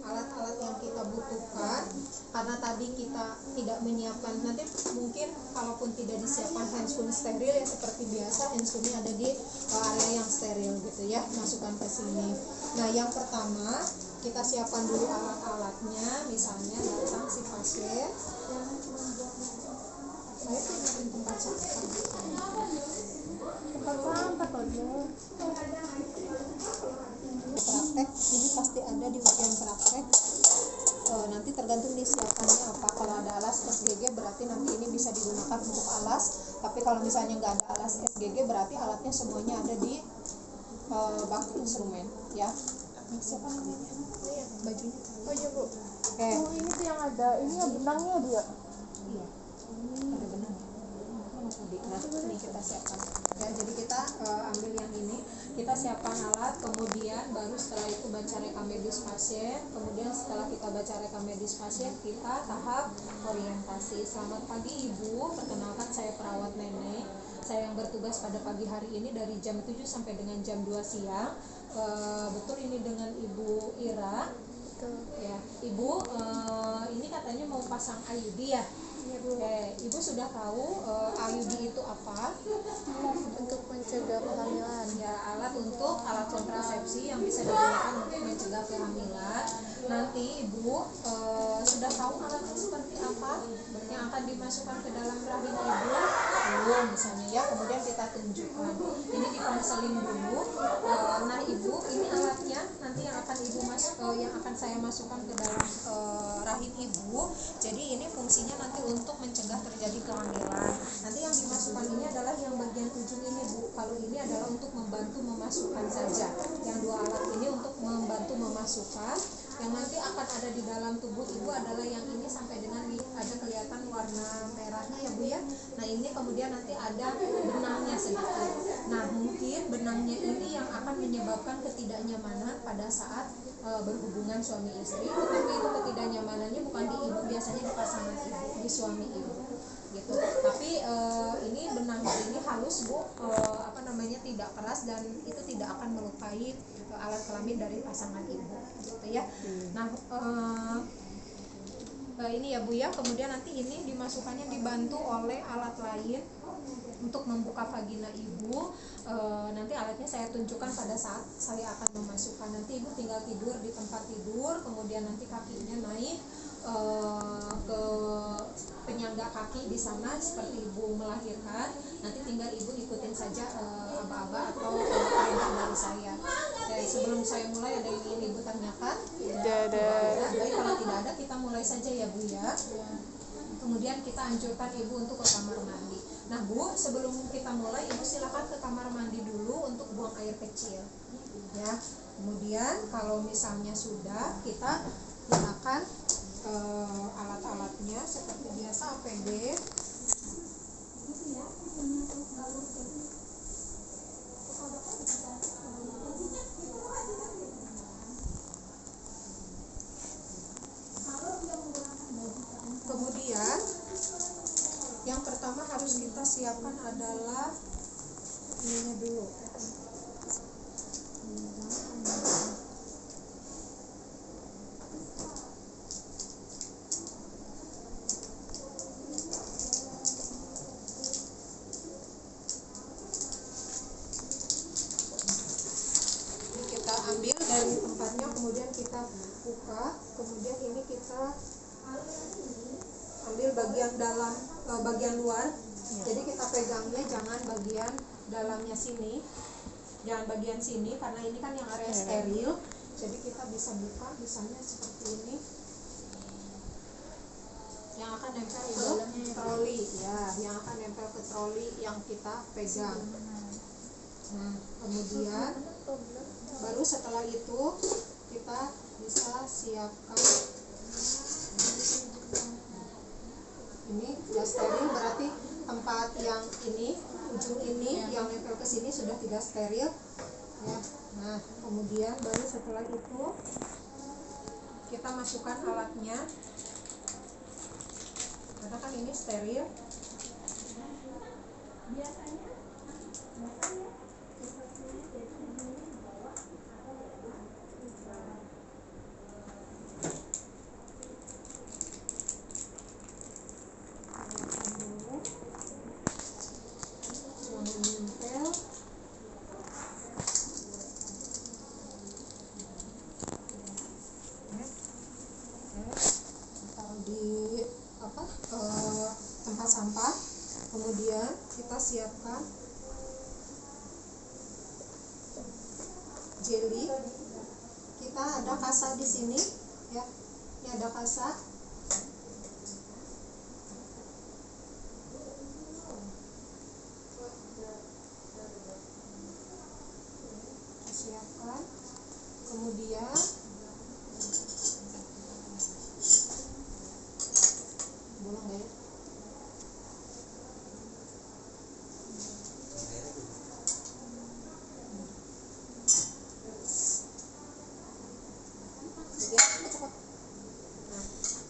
alat-alat yang kita butuhkan, karena tadi kita tidak menyiapkan. Nanti mungkin kalaupun tidak disiapkan handscoon steril ya seperti biasa, handscoonnya ada di area yang steril gitu ya, masukkan ke sini. Nah yang pertama kita siapkan dulu alat-alatnya. Misalnya datang si pasien, saya punya tempat praktek, ini pasti ada di ujian praktek. Nanti tergantung disiapkannya apa. Kalau ada alas SGG berarti nanti ini bisa digunakan untuk alas, tapi kalau misalnya nggak ada alas SGG berarti alatnya semuanya ada di bak instrumen ya. Siapa namanya? Bajunya? Oh iya Bu. Oke. Oh ini tuh yang ada, ini ya benangnya Bu ya? Iya. Ada benang. Nah ini kita siapkan ya, jadi kita ambil yang ini, kita siapkan alat, kemudian baru setelah itu baca rekam medis pasien. Kemudian setelah kita baca rekam medis pasien, kita tahap orientasi. Selamat pagi Ibu, perkenalkan saya perawat nenek, saya yang bertugas pada pagi hari ini dari jam 7 sampai dengan jam 2 siang. Betul ini dengan Ibu Ira? Betul ya Ibu, ini katanya mau pasang IUD ya? Iya Bu. Ibu sudah tahu IUD itu apa? Alat untuk mencegah kehamilan. Ya, alat kontrasepsi yang bisa digunakan untuk mencegah kehamilan. Nanti Ibu sudah tahu alatnya seperti apa yang akan dimasukkan ke dalam rahim Ibu? Belum misalnya ya. Kemudian kita tunjukkan. Ini di konseling dulu. Nah Ibu, ini alatnya nanti yang akan yang akan saya masukkan ke dalam rahim Ibu. Jadi ini fungsinya nanti untuk mencegah terjadi kehamilan. Nanti yang dimasukkan ini adalah yang bagian ujung ini Bu. Kalau ini adalah untuk membantu memasukkan saja. Yang dua alat ini untuk membantu memasukkan. Yang nanti akan ada di dalam tubuh Ibu adalah yang ini sampai dengan ada kelihatan warna merahnya ya Bu ya. Nah ini kemudian nanti ada benangnya sedikit. Nah mungkin benangnya ini yang akan menyebabkan ketidaknyamanan pada saat berhubungan suami istri. Tetapi itu ketidaknyamanannya bukan di Ibu, biasanya di pasangan Ibu, di suami Ibu gitu. Tapi ini benangnya ini halus Bu, tidak keras dan itu tidak akan melukai alat kelamin dari pasangan Ibu gitu ya. Nah ini ya Bu ya, kemudian nanti ini dimasukkannya dibantu oleh alat lain untuk membuka vagina Ibu. Nanti alatnya saya tunjukkan pada saat saya akan memasukkan. Nanti Ibu tinggal tidur di tempat tidur, kemudian nanti kakinya naik ke penyangga kaki di sana seperti Ibu melahirkan. Nanti tinggal Ibu ikutin saja aba-aba atau perintah dari saya. Sebelum saya mulai ada yang ingin Ibu tanyakan? Tidak ada. Baik, kalau tidak ada kita mulai saja ya Bu ya. Kemudian kita anjurkan Ibu untuk ke kamar mandi. Nah Bu, sebelum kita mulai Ibu silakan ke kamar mandi dulu untuk buang air kecil ya. Kemudian kalau misalnya sudah, kita gunakan alat-alatnya seperti biasa, APD. Kemudian yang pertama harus kita siapkan adalah ininya dulu. Ini kita ambil dari tempatnya, kemudian kita buka, kemudian ini kita ambil bagian dalam, bagian luar. Jadi kita pegangnya jangan bagian dalamnya sini, jangan bagian sini, karena ini kan yang area steril. Jadi kita bisa buka misalnya seperti ini, yang akan nempel ke troli ya, yang akan nempel ke troli yang kita pegang. Nah kemudian baru setelah itu kita bisa siapkan. Ini sudah steril, berarti tempat yang ini, ujung ini yang nempel ke sini sudah tidak steril ya. Nah kemudian baru setelah itu kita masukkan alatnya, karena kan ini steril. Biasanya jelly. Kita ada kasa di sini ya. Ini ada kasa. Siapkan. Kemudian bolong nggak ya? Nah,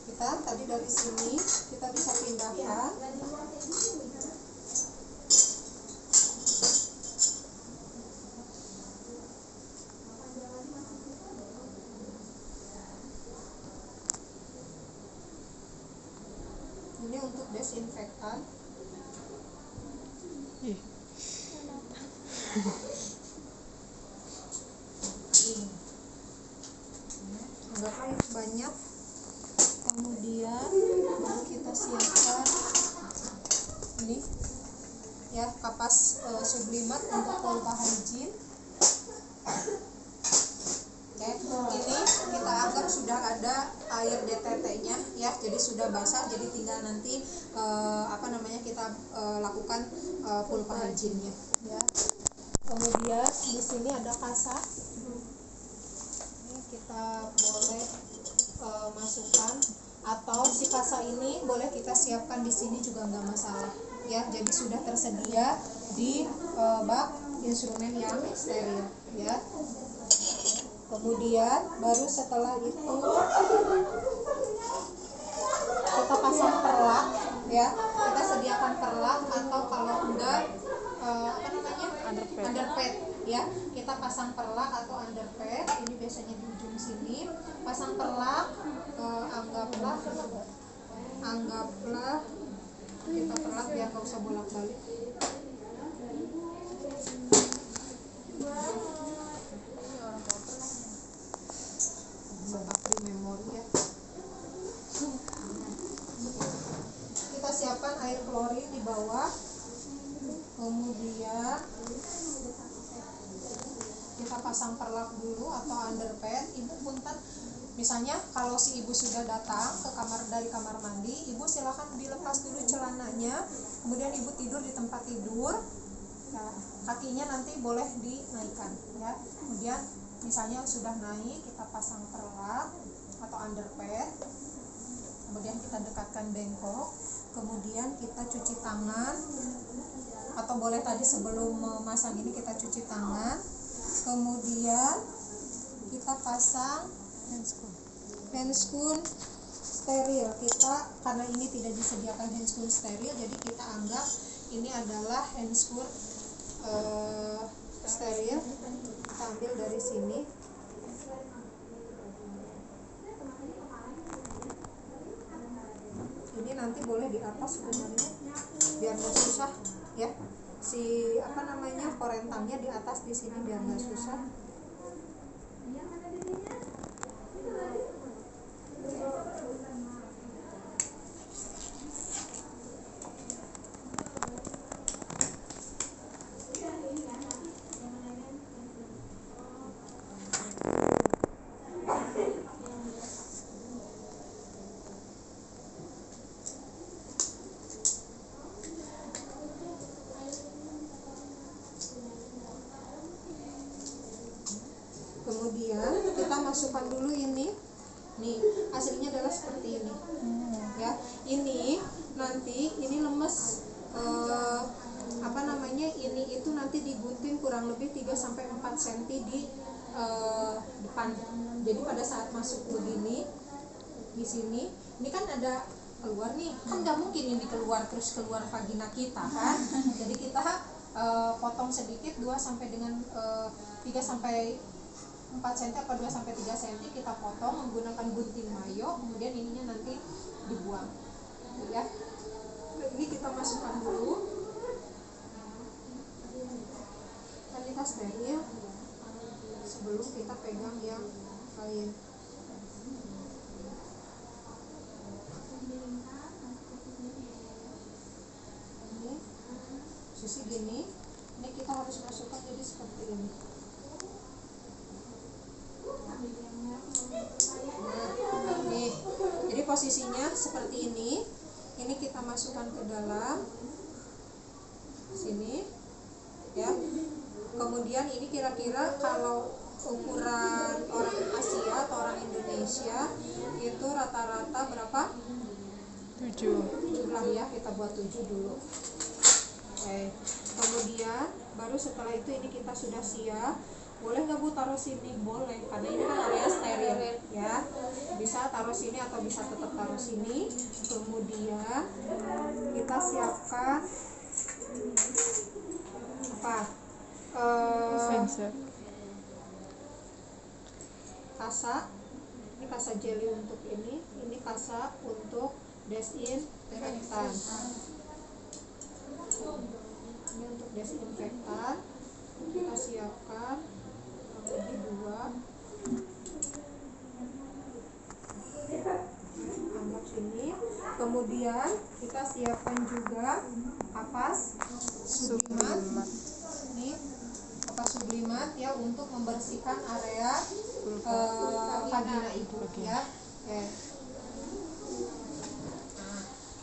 kita tadi dari sini kita bisa pindahkan. Ini untuk desinfektan. Anggaplah itu banyak. Kemudian baru kita siapkan ini ya, kapas sublimat untuk pulpa hygiene. Oke, ini kita anggap sudah ada air DTT-nya ya, jadi sudah basah, jadi tinggal nanti kita lakukan pulpa hygiene-nya ya. Kemudian di sini ada kasa. Ini kita boleh masukkan, atau si kasa ini boleh kita siapkan di sini juga nggak masalah ya. Jadi sudah tersedia di bak instrumen yang steril ya. Kemudian baru setelah itu kita pasang perlak ya. Kita sediakan perlak, atau kalau enggak underpad ya. Kita pasang perlak atau underpad. Ini biasanya di ujung sini. Pasang perlak, anggaplah kita perlak biar nggak usah bolak-balik. Memori ya. Kita siapkan air klorin di bawah. Kemudian kita pasang perlak dulu atau underpad. Ibu punten, misalnya kalau si ibu sudah datang ke dari kamar mandi, ibu silakan dilepas dulu celananya, kemudian ibu tidur di tempat tidur. Nah, kakinya nanti boleh dinaikkan ya. Kemudian misalnya sudah naik, kita pasang perlak atau underpad, kemudian kita dekatkan bengkok, kemudian kita cuci tangan, atau boleh tadi sebelum memasang ini kita cuci tangan. Kemudian kita pasang handscoon steril. Kita karena ini tidak disediakan handscoon steril, jadi kita anggap ini adalah handscoon steril. Kita ambil dari sini. Ini nanti boleh di atas sebenarnya biar nggak susah ya. Si korentangnya di atas di sini biar nggak susah. Kemudian kita masukkan dulu ini. Nih, aslinya adalah seperti ini. Ya, ini nanti ini lemes. Ini itu nanti digunting kurang lebih 3 sampai 4 cm di depan. Jadi pada saat masuk begini di sini, ini kan ada keluar nih. Kan nggak mungkin ini keluar terus keluar vagina kita kan. Jadi kita potong sedikit 2 sampai dengan 3 sampai 4 cm atau 2 sampai 3 cm kita potong menggunakan gunting mayo, kemudian ininya nanti dibuang. Ya. Ini kita masukkan dulu. Kan kita steril sebelum kita pegang yang lain. Ini sisi gini. Ini kita harus masukkan jadi seperti ini. posisinya seperti ini kita masukkan ke dalam sini ya. Kemudian ini kira-kira kalau ukuran orang Asia atau orang Indonesia itu rata-rata berapa? 7 lah ya, kita buat 7 dulu. Oke. Kemudian baru setelah itu ini kita sudah siap. Boleh nggak Bu taruh sini? Boleh, karena ini kan area steril ya. Bisa taruh sini atau bisa tetap taruh sini. Kemudian kita siapkan apa? Kasa. Ini kasa jelly untuk ini kasa untuk desinfektan. Ini untuk desinfektan kita siapkan lebih 2. Anggap sini. Kemudian kita siapkan juga kapas sublimat. Ini kapas sublimat ya, untuk membersihkan area vagina ibu ya. Oke.